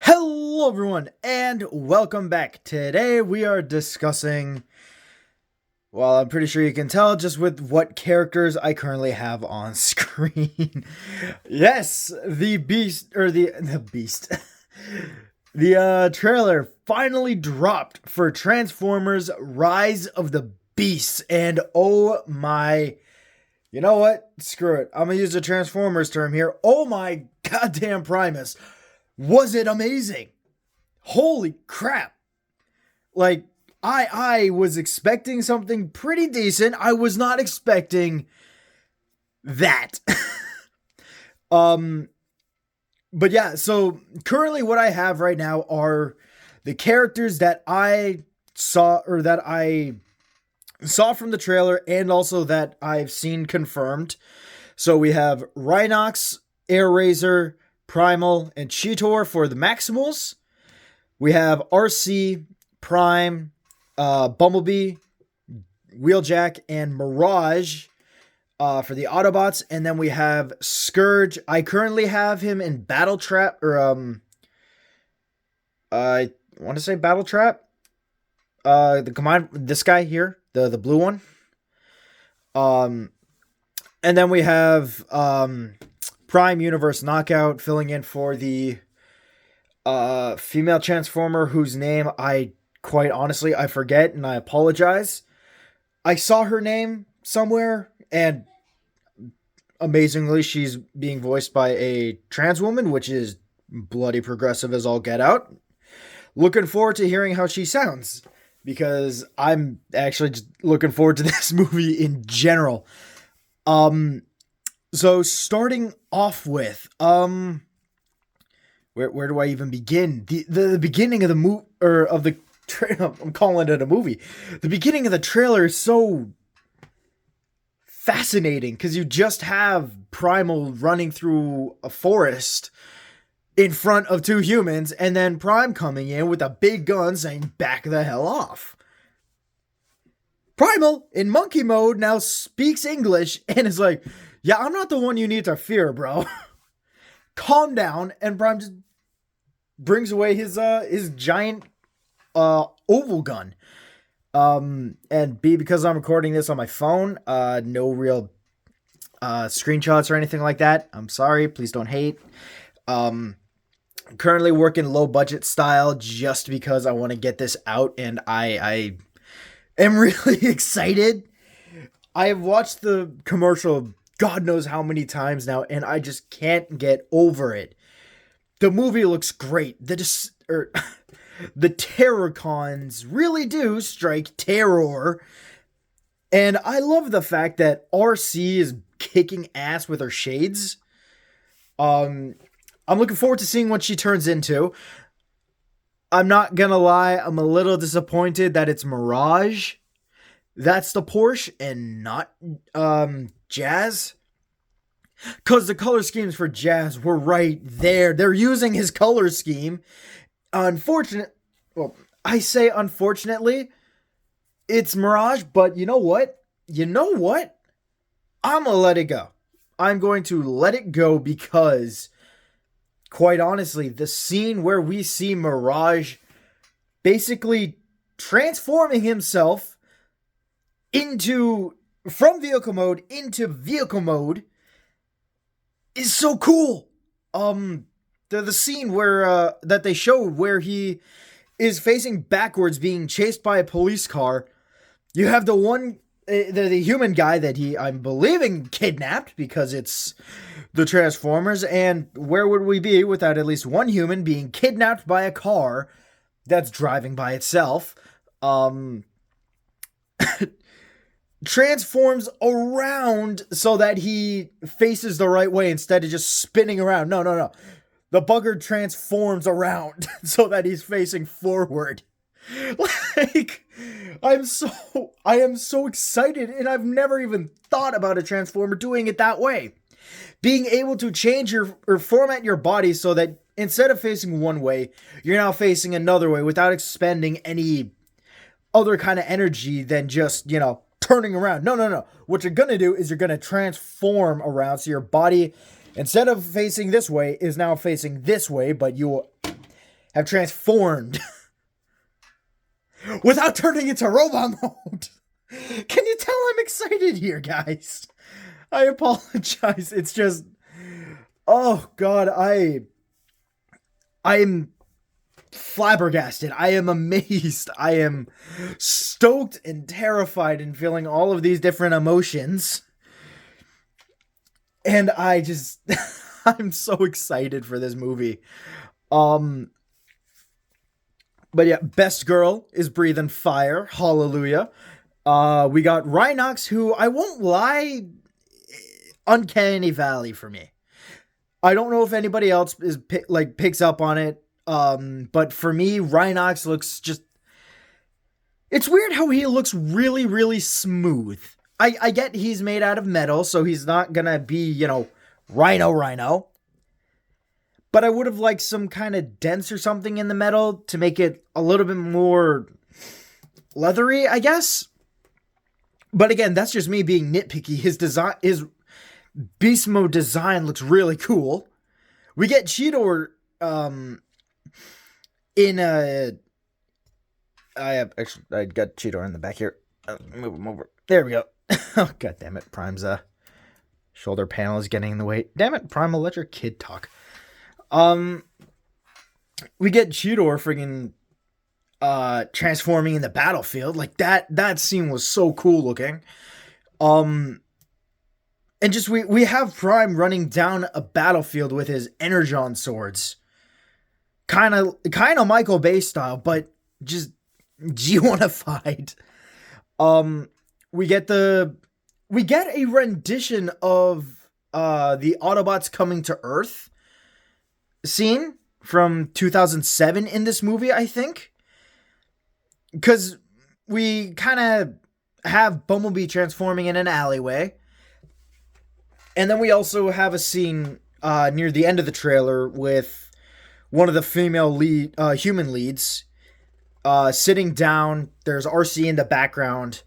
Hello everyone and welcome back. Today we are discussing, well, I'm pretty sure you can tell just with what characters I currently have on screen. Yes, the beast, or the beast. The trailer finally dropped for Transformers Rise of the Beasts, and oh my, you know what? Screw it. I'm gonna use the Transformers term here. Oh my goddamn Primus. Was it amazing? Holy crap. Like, I was expecting something pretty decent. I was not expecting that. But yeah, so currently what I have right now are the characters that I saw from the trailer and also that I've seen confirmed. So we have Rhinox, Air Razor, Primal, and Cheetor for the Maximals. We have RC, Prime, Bumblebee, Wheeljack, and Mirage for the Autobots. And then we have Scourge. I currently have him in Battle Trap, or I want to say Battle Trap. This guy here, the blue one. And then we have Prime Universe Knockout filling in for the female Transformer whose name I quite honestly I forget, and I apologize. I saw her name somewhere, and amazingly she's being voiced by a trans woman, which is bloody progressive as all get out. Looking forward to hearing how she sounds, because I'm actually just looking forward to this movie in general. So starting off with, where do I even begin? The beginning of the movie, or of the I'm calling it a movie. The beginning of the trailer is so fascinating because you just have Primal running through a forest in front of two humans, and then Prime coming in with a big gun saying, "Back the hell off." Primal, in monkey mode, now speaks English and is like, "Yeah, I'm not the one you need to fear, bro." Calm down. And Prime just brings away his giant oval gun. And B, because I'm recording this on my phone, no real screenshots or anything like that. I'm sorry, please don't hate. Currently working low budget style just because I want to get this out, and I am really excited. I have watched the commercial God knows how many times now, and I just can't get over it. The movie looks great. The Terrorcons really do strike terror. And I love the fact that RC is kicking ass with her shades. I'm looking forward to seeing what she turns into. I'm not gonna lie, I'm a little disappointed that it's Mirage that's the Porsche and not Jazz. Because the color schemes for Jazz were right there. They're using his color scheme. I say unfortunately, it's Mirage, but you know what? I'm gonna let it go. I'm going to let it go because, quite honestly, the scene where we see Mirage basically transforming himself from vehicle mode into vehicle mode is so cool. The scene where that they showed where he is facing backwards being chased by a police car. You have the human guy that I'm believing kidnapped, because it's the Transformers, and where would we be without at least one human being kidnapped by a car that's driving by itself? Transforms around so that he faces the right way instead of just spinning around. No. The bugger transforms around so that he's facing forward. Like, I am so excited, and I've never even thought about a Transformer doing it that way. Being able to change or format your body so that instead of facing one way, you're now facing another way without expending any other kind of energy than just, turning around. No. What you're going to do is you're going to transform around, so your body, instead of facing this way, is now facing this way, but have transformed without turning into robot mode. Can you tell I'm excited here, guys? I apologize. It's just, oh god, I'm flabbergasted. I am amazed. I am stoked and terrified and feeling all of these different emotions. And I just I'm so excited for this movie. But yeah, Best Girl is breathing fire. Hallelujah. We got Rhinox, who, I won't lie, uncanny valley for me. I don't know if anybody else is picks up on it. But for me, Rhinox looks just, it's weird how he looks really, really smooth. I get he's made out of metal, so he's not gonna be, rhino. But I would have liked some kind of dents or something in the metal to make it a little bit more leathery, I guess. But again, that's just me being nitpicky. His beast mode design looks really cool. We get Cheetor, in a... I got Cheetor in the back here. Move him over. There we go. Oh, god damn it. Prime's shoulder panel is getting in the way. Damn it, Prime, let your kid talk. We get Cheetor friggin' transforming in the battlefield. Like, that scene was so cool looking. And just, we have Prime running down a battlefield with his Energon swords. Kind of Michael Bay style, but just G1ified. We get a rendition of the Autobots coming to Earth scene from 2007 in this movie, I think. Because we kind of have Bumblebee transforming in an alleyway. And then we also have a scene near the end of the trailer with one of the female human leads sitting down. There's RC in the background.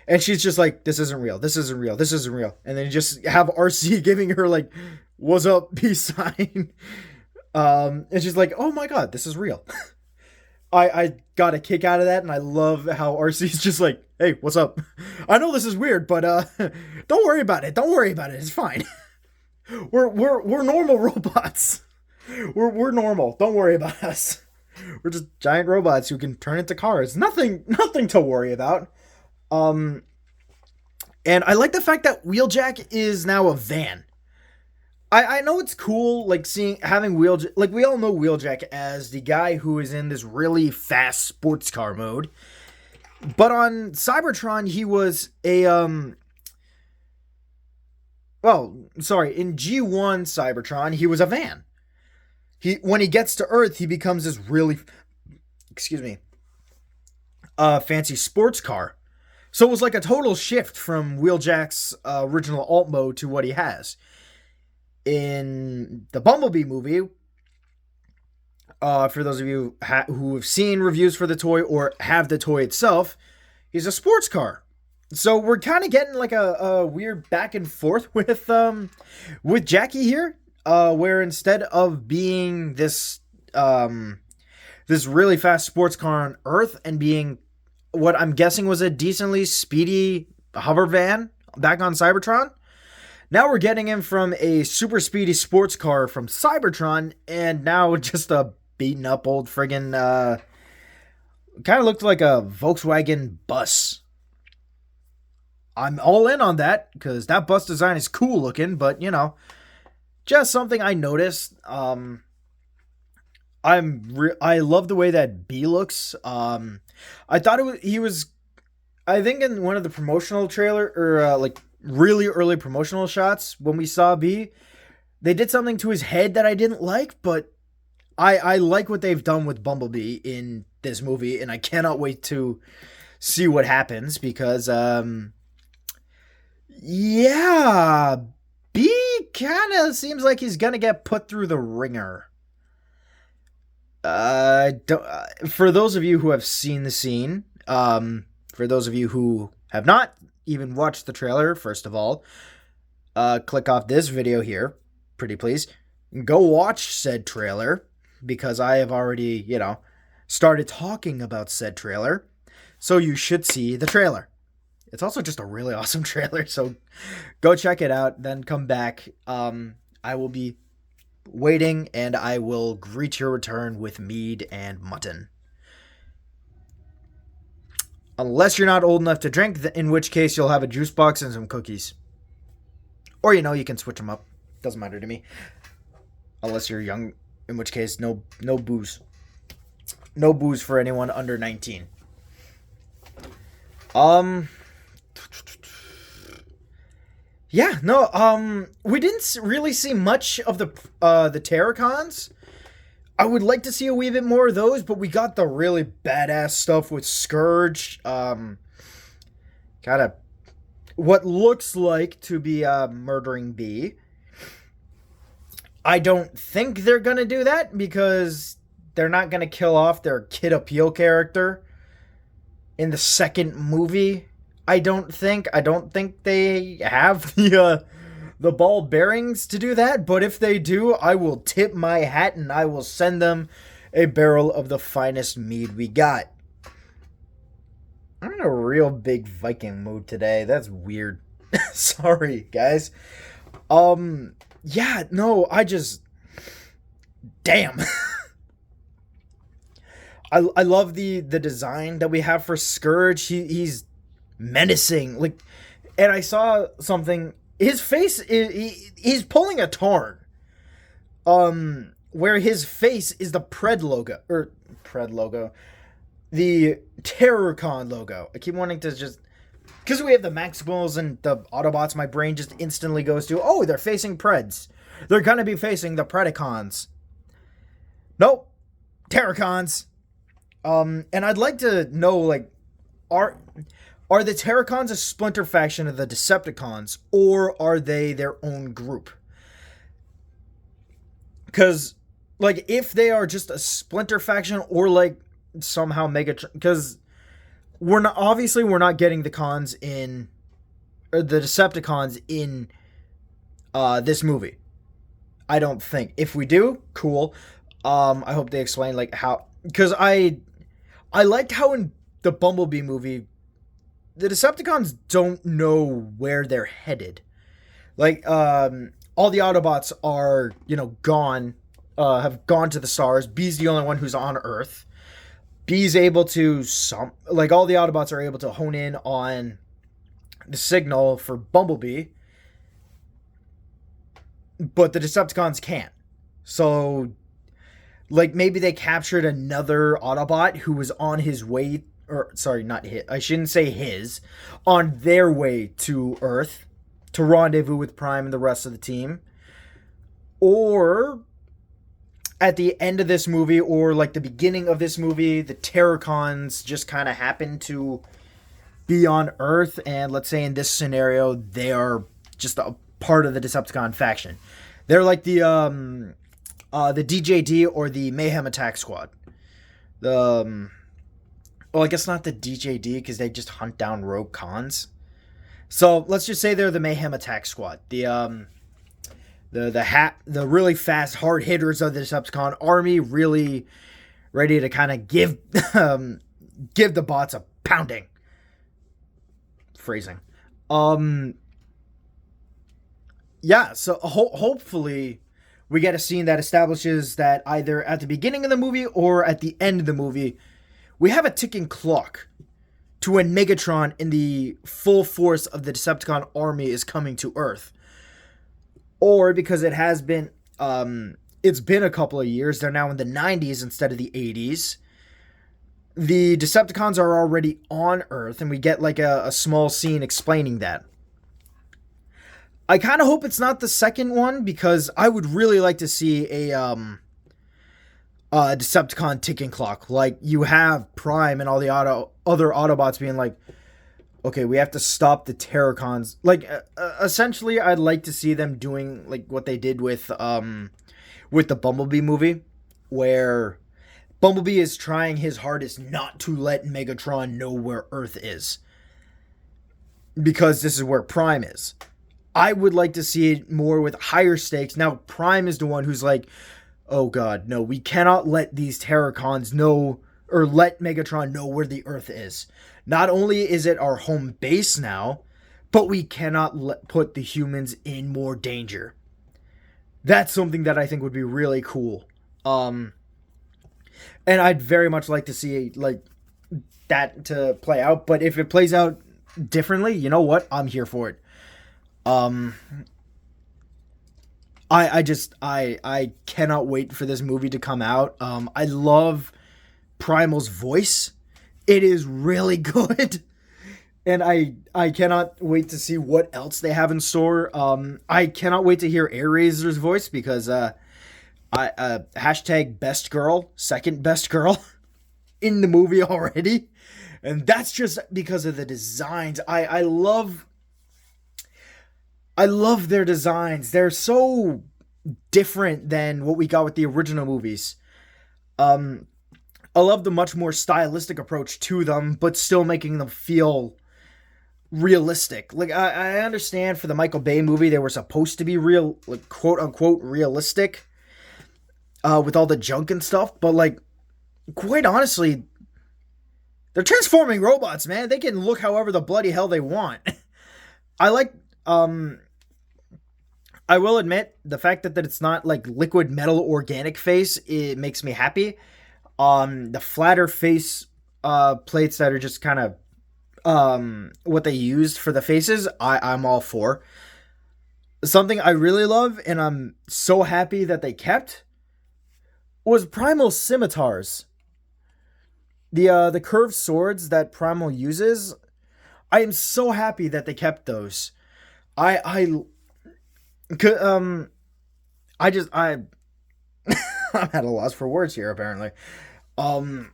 And she's just like, this isn't real. This isn't real. This isn't real. And then you just have RC giving her like, what's up, peace sign. And she's like, oh my god, this is real. I got a kick out of that, and I love how RC's just like, hey, what's up? I know this is weird, but don't worry about it. Don't worry about it. It's fine. We're normal robots. We're normal. Don't worry about us. We're just giant robots who can turn into cars. Nothing to worry about. And I like the fact that Wheeljack is now a van. I know it's cool, like, having Wheeljack, like, we all know Wheeljack as the guy who is in this really fast sports car mode. But on Cybertron, he was in G1 Cybertron, he was a van. When he gets to Earth, he becomes this really, fancy sports car. So it was like a total shift from Wheeljack's original alt mode to what he has. In the Bumblebee movie, for those of you who have seen reviews for the toy or have the toy itself, he's a sports car. So we're kind of getting like a weird back and forth with Jackie here, where instead of being this really fast sports car on Earth and being what I'm guessing was a decently speedy hover van back on Cybertron, now we're getting him from a super speedy sports car from Cybertron, and now just a beaten up old friggin' kind of looked like a Volkswagen bus. I'm all in on that, because that bus design is cool looking, but, just something I noticed. I love the way that B looks. I thought I think in one of the promotional trailer, or really early promotional shots when we saw B, they did something to his head that I didn't like, but I like what they've done with Bumblebee in this movie, and I cannot wait to see what happens, because B kind of seems like he's gonna get put through the ringer. For those of you who have seen the scene, for those of you who have not even watched the trailer, first of all, click off this video here, pretty please. Go watch said trailer. because I have already, started talking about said trailer. So you should see the trailer. It's also just a really awesome trailer, so go check it out, then come back. I will be waiting, and I will greet your return with mead and mutton. Unless you're not old enough to drink, in which case you'll have a juice box and some cookies. Or, you can switch them up. Doesn't matter to me. Unless you're young, in which case, no booze. No booze for anyone under 19. Yeah, no, we didn't really see much of the Terracons. I would like to see a wee bit more of those, but we got the really badass stuff with Scourge. Kind of what looks like to be a murdering bee. I don't think they're going to do that because they're not going to kill off their Kid Appeal character in the second movie. I don't think they have the ball bearings to do that, but if they do, I will tip my hat and I will send them a barrel of the finest mead we got. I'm in a real big Viking mood today. That's weird. Sorry, guys. Yeah, no, damn. I love the design that we have for Scourge. He's menacing. And I saw something. His face he's pulling a Tarn. Where his face is the Pred logo. The Terrorcon logo. I keep wanting to just, because we have the Maximals and the Autobots, my brain just instantly goes to, oh, they're facing Preds. They're gonna be facing the Predacons. Nope. Terracons. And I'd like to know, are the Terracons a splinter faction of the Decepticons, or are they their own group? Because, if they are just a splinter faction, or, somehow Megatron, because we're not getting the cons in, or the Decepticons in, this movie. I don't think. If we do, cool. I hope they explain, how, because I liked how in the Bumblebee movie, the Decepticons don't know where they're headed. All the Autobots are, gone, have gone to the stars. Bee's the only one who's on Earth. Bee's able to, all the Autobots are able to hone in on the signal for Bumblebee. But the Decepticons can't. So, maybe they captured another Autobot who was on his way, or sorry, not his, I shouldn't say his, on their way to Earth to rendezvous with Prime and the rest of the team. Or at the end of this movie, or the beginning of this movie, the Terracons just kind of happen to be on Earth, and let's say in this scenario, they are just a part of the Decepticon faction. They're like the DJD or the Mayhem Attack Squad. Well, I guess not the DJD because they just hunt down rogue cons. So let's just say they're the Mayhem Attack Squad. The really fast hard hitters of the Decepticon army, really ready to kind of give the bots a pounding. Phrasing. Yeah. So hopefully we get a scene that establishes that either at the beginning of the movie or at the end of the movie, we have a ticking clock to when Megatron in the full force of the Decepticon army is coming to Earth. Or because it has been, it's been a couple of years, they're now in the 90s instead of the 80s. The Decepticons are already on Earth, and we get a small scene explaining that. I kind of hope it's not the second one, because I would really like to see a Decepticon ticking clock. You have Prime and all the other Autobots being okay, we have to stop the Terracons. Essentially, I'd like to see them doing what they did with the Bumblebee movie, where Bumblebee is trying his hardest not to let Megatron know where Earth is, because this is where Prime is. I would like to see it more with higher stakes. Now, Prime is the one who's oh god, no, we cannot let these Terracons know, or let Megatron know where the Earth is. Not only is it our home base now, but we cannot put the humans in more danger. That's something that I think would be really cool. Um, and I'd very much like to see like that to play out. But if it plays out differently, you know what? I'm here for it. Um, I cannot wait for this movie to come out. I love Primal's voice. It is really good. And I cannot wait to see what else they have in store. I cannot wait to hear Airrazor's voice because hashtag best girl, second best girl in the movie already. And that's just because of the designs. I love their designs. They're so different than what we got with the original movies. I love the much more stylistic approach to them, but still making them feel realistic. Like I understand for the Michael Bay movie, they were supposed to be real, like quote unquote realistic, with all the junk and stuff. But like, quite honestly, they're transforming robots, man. They can look however the bloody hell they want. I like. I will admit the fact that it's not like liquid metal organic face, it makes me happy. The flatter face plates that are just kind of what they used for the faces, I'm all for. Something I really love and I'm so happy that they kept was Primal scimitars. The curved swords that Primal uses. I am so happy that they kept those. I I just I'm at a loss for words here apparently. Um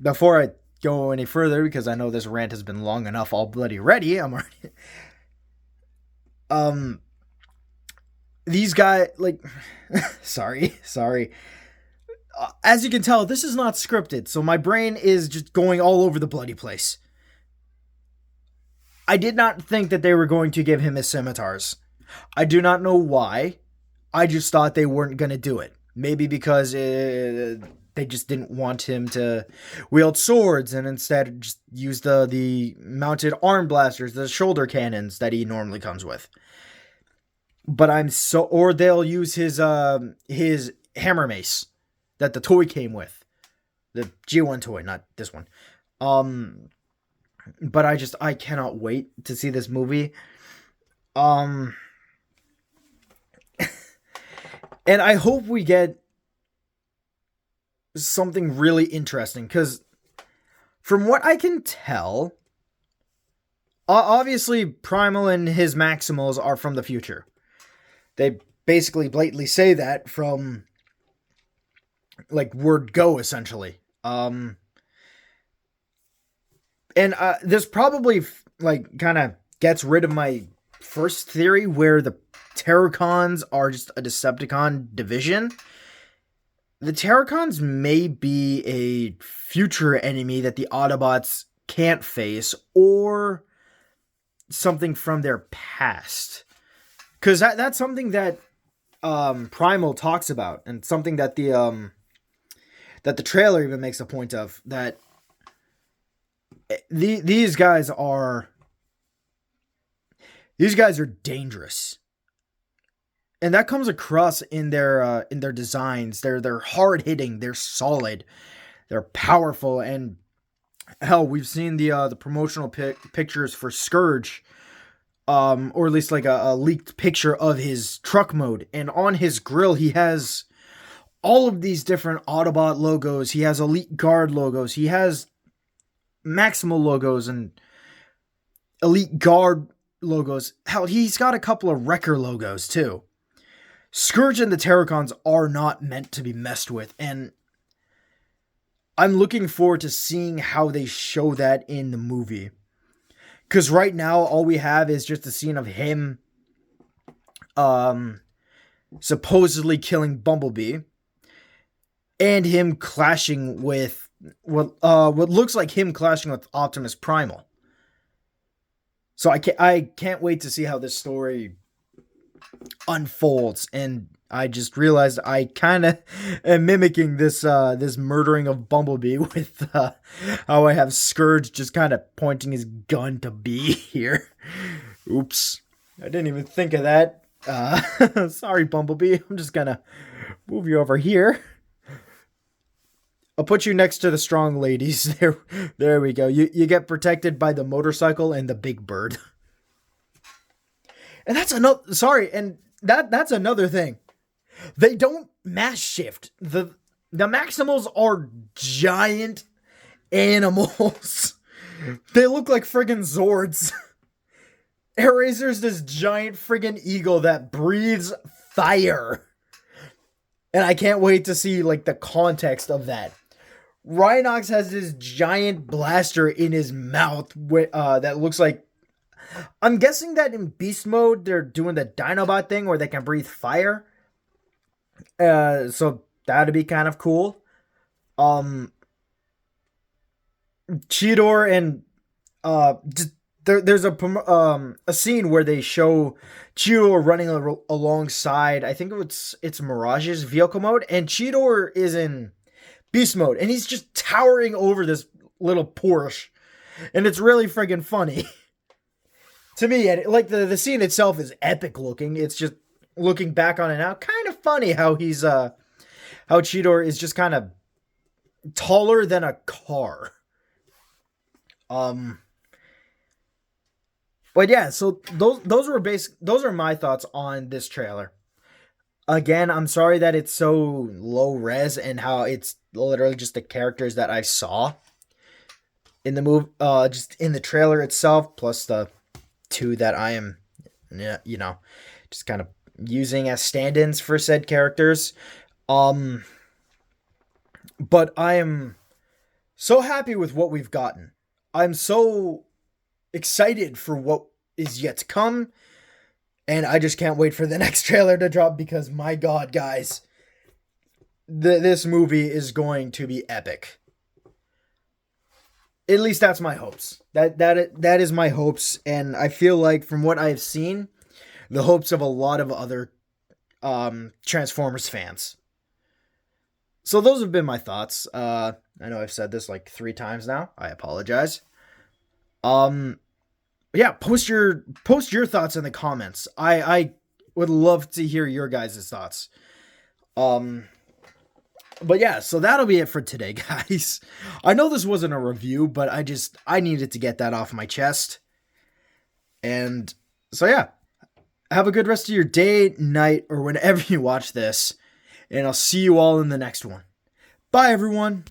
Before I go any further, because I know this rant has been long enough all bloody ready, I'm already these guys like sorry. As you can tell, this is not scripted, so my brain is just going all over the bloody place. I did not think that they were going to give him his scimitars. I do not know why. I just thought they weren't going to do it. Maybe because they just didn't want him to wield swords and instead just use the mounted arm blasters, the shoulder cannons that he normally comes with. But or they'll use his hammer mace that the toy came with. The G1 toy, not this one. But I cannot wait to see this movie. And I hope we get something really interesting, because from what I can tell, obviously Primal and his Maximals are from the future. They basically blatantly say that from like word go, essentially. And this probably like kind of gets rid of my first theory where the Terracons are just a Decepticon division. The Terracons may be a future enemy that the Autobots can't face, or something from their past. Because that's something that Primal talks about, and something that the trailer even makes a point of, that these guys are dangerous. And that comes across in their designs. They're hard hitting, they're solid, they're powerful, and hell, we've seen the promotional pictures for Scourge, or at least like a leaked picture of his truck mode, and on his grill he has all of these different Autobot logos. He has Elite Guard logos. He has Maximal logos and Elite Guard logos. Hell, he's got a couple of Wrecker logos too. Scourge and the Terracons are not meant to be messed with, and I'm looking forward to seeing how they show that in the movie. Because right now, all we have is just a scene of him supposedly killing Bumblebee, and him clashing with what looks like him clashing with Optimus Primal. So I can't wait to see how this story unfolds, and I just realized I kind of am mimicking this murdering of Bumblebee with how I have Scourge just kind of pointing his gun to B here. Oops. I didn't even think of that. Sorry, Bumblebee. I'm just gonna move you over here. I'll put you next to the strong ladies. There we go. You get protected by the motorcycle and the big bird. And that's another. Sorry, and that's another thing. They don't mass shift. The Maximals are giant animals. They look like friggin' Zords. Airazor's this giant friggin' eagle that breathes fire. And I can't wait to see like the context of that. Rhinox has this giant blaster in his mouth that looks like... I'm guessing that in beast mode they're doing the Dinobot thing where they can breathe fire. So that'd be kind of cool. Cheetor and there's a scene where they show Cheetor running alongside, I think it's Mirage's vehicle mode, and Cheetor is in beast mode, and he's just towering over this little Porsche, and it's really friggin' funny to me. And like the scene itself is epic looking. It's just looking back on it now, kind of funny how how Cheetor is just kind of taller than a car. But yeah, so those are my thoughts on this trailer. Again, I'm sorry that it's so low res and how it's literally just the characters that I saw in the movie, just in the trailer itself, plus the two that I am, just kind of using as stand-ins for said characters. But I am so happy with what we've gotten. I'm so excited for what is yet to come. And I just can't wait for the next trailer to drop because, my God, guys, this movie is going to be epic. At least that's my hopes. That is my hopes, and I feel like from what I've seen, the hopes of a lot of other Transformers fans. So those have been my thoughts. I know I've said this like 3 times now. I apologize. Yeah, post your thoughts in the comments. I would love to hear your guys' thoughts. But yeah, so that'll be it for today, guys. I know this wasn't a review, but I needed to get that off my chest. And so yeah, have a good rest of your day, night, or whenever you watch this. And I'll see you all in the next one. Bye, everyone.